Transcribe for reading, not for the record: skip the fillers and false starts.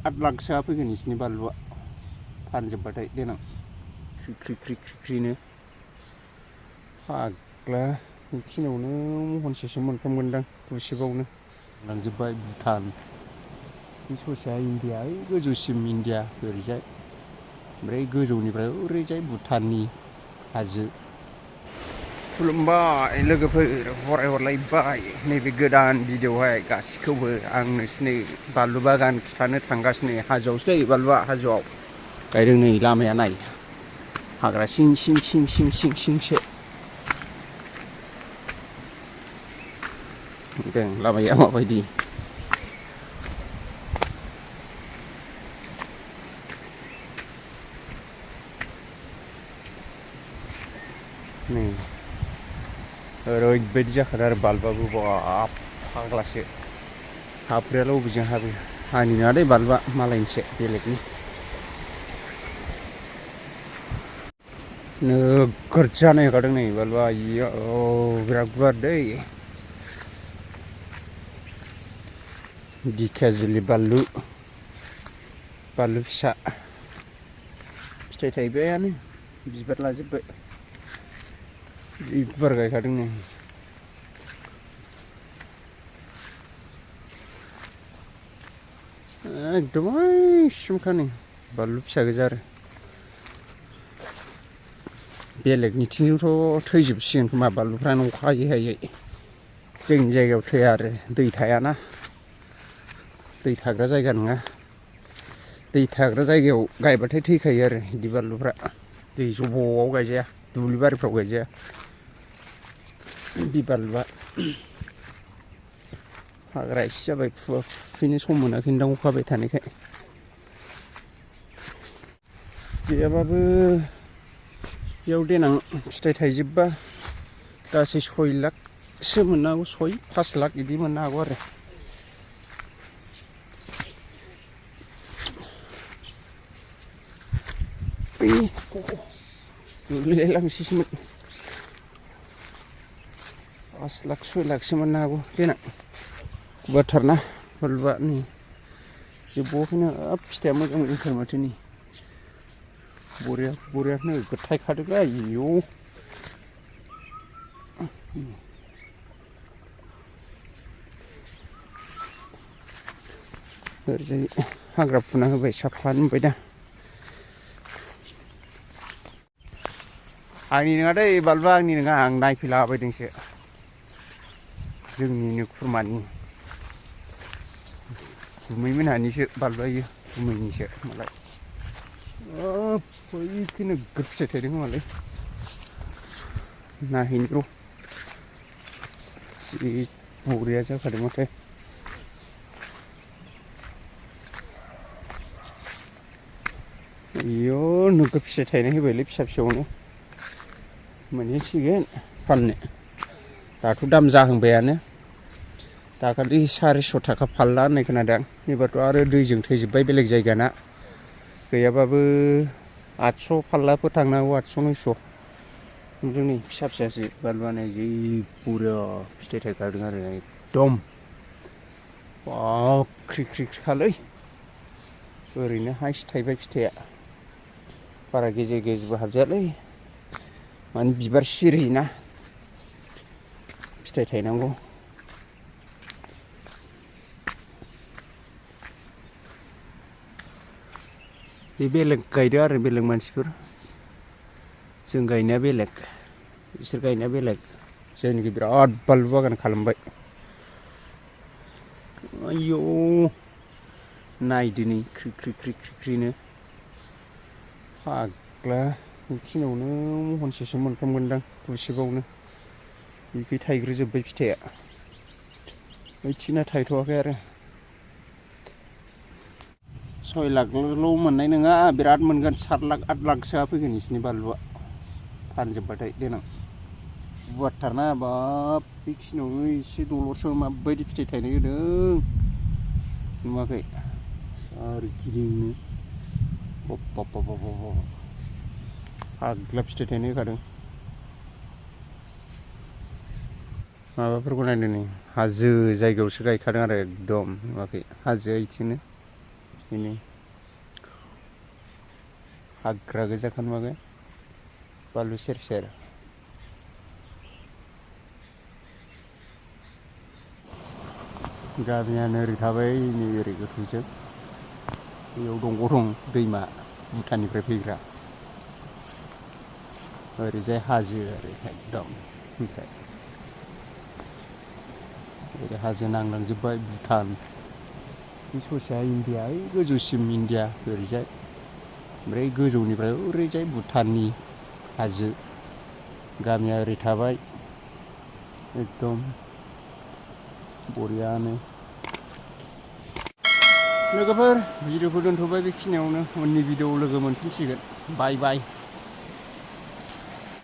8 लाखसोआ फैगोन नोंसिनि बानलुआ फानजोबबाथाय देनां ख्रि-ख्रि-ख्रि-ख्रिनो फाग्ला बेखिनियावनो महनसेसो मोनफ्रामगोनदां गुसेबावनो लांजोब्बाय भुटान बे ससेया इण्डिया ओइ गोजौसिम इण्डिया ओरैजाय ओमफ्राय गोजौनिफ्राय ओरैजाय भुटाननि हाजो खुलुमबाय लोगोफोर हरलायबाय नैबे गोदान भिडिअ'आवहाय गासिखौबो आं नोंसिनि बानलु बागान खिथानो थांगासिनो हाजोआवसो दै बानलुआ हाजोआव गायदों नै लामाया नाय हाग्रा सिं सिं सिं सिं सिं सिंसो नुदों लामाया माबायदि नै ओरैबायदि जाखादों आरो बाल्बाबो बाब फाग्लासो हाफ्रायाल' बबेजों हाबो आंनि नङा दै बाल्बा मालायनिसो बेलेगनि नोगोर जानो होखादों नै बाल्बा इयो बिराद गुवार दै दिखियाजुलि बानलु फिसा फिथाइ थाइबायानो बिबार लाजोब्बाय जि गुवार गायखादों नै एकदम ओइसिमखा नै बानलु फिसा गोजा आरो बेलेगनिथिंथ' थैजोबसिगोन खोमा बानलुफ्रानो अखा हायै हायै जोंनि जायगायाव थैया आरो दै थायाना दै थाग्रा जायगा नङा दै थाग्रा जायगायाव गायबाथाय थैखायो आरो बिदि बानलुफ्रा दै जब'आव गायजाया दुब्लि बारिफ्राव गायजाया बे बानलुआ हाग्रा एसे जाबाय फुफिनो सम मोनाखैदां अखा हाबाय थानायखाय गैयाबाबो बेयाव देनां फिथाइ थाइजोबबा गासै 6 लाखसो मोननो हागौ 5 लाख बिदि मोननो हागौ आरो गोग्लैलायलांसैसोमोन 5 लाख 6 लाखसो मोननो हागौ देनां गुवारथारना बानलुआ नै जोबबावाखैनो फिथाइया मोजां मोजांथार माथो नै बरिया नोगोद थाइखादोंलै आयौ ओरैजाय हाग्रा फुना होबाय साफा नुबाय दा आंनि नङा दै बानलुआ आंनि नङा आं नायफैलाबायदोंसो जोंनिनो खुरमानि गुमैमोनहानिसो बानलुआ इयो गुमैनिसो मालाय बैखि नोगोद फिथाइ थायदों खोमालै नायहैनि र' जि बरिया जाखादों माथो इयो नोगोद फिथाइ थायनाय होबायलै फिसा फिसायावनो मोनहैसिगोन फाननो दाथ' दाम जाहांबायानो दाखालि 400 थाखा फाल्ला होननाय खोनादों एबारथ' आरो दैजों थैजोब्बाय बेलेग जायगाना गैयाबाबो 800 फाल्लाफोर थांनो हागौ 800 900 जोंनि फिसा फिसासो बानलुआनो जि बरिया फिथाइ थायखादों आरो एकदम ख्रि ख्रि ख्रिखालै ओरैनो हायस थाइबाय फिथाइया बारा गेजेर गेजेरबो हाबजायालै माने बिबार सिरियोना फिथाइ थायनांगौ बे बेलेग गायदों आरो बेलेग मानसिफोर जों गायनाया बेलेग बिसोर गायनाया बेलेग जोंनिखि बिराद बानलु बागान खालामबाय आयौ नायदो नै ख्रि ख्रि ख्रि ख्रिनो फाग्ला बेखिनियावनो महनसेसो मोनफ्रामगोनदां गुसेबावनो बेखै थाइग्रोजोब्बाय फिथाइया बैथिना थायथ'वाखै आरो 6 लाखल' मोननाय नङा बिराद मोनगोन 7 लाख 8 लाखसोआ फैगोन नोंसिनि बानलुआ फानजोबबाथाय देनां गुवारथारना बाब बेखिनियावनो एसे दलरसो माबायदि फिथाइ थायनाय होदों नुवाखै आरो गिदिंनो फाग्ला फिथाइ थायनाय होखादों माबाफोरखौ नायदो नै हाजो जायगायावसो गायखादों आरो एकदम नुवाखै हाजोआ इथिंनो ini hagra goja kan bagai Banlu सेर गामियानो ओरै थाबाय नै ओरै गोथौजों बेयाव दंग' दं दैमा भुटाननिफ्राय फैग्रा ओरैजाय हाजो आरो एकदम ओमफ्राय ओरै हाजो नांलांजोब्बाय भुटान बे ससेया इण्डिया ओइ गोजौसिम इण्डिया ओरैजाय ओमफ्राय गोजौनिफ्राय ओरैजाय भुटाननि हाजो गामिया ओरै थाबाय एकदम बरियानो लोगोफोर भिडिअखौ दोनथ'बाय बेखिनियावनो उननि भिडिअआव लोगो मोनफिनसिगोन बाय बाय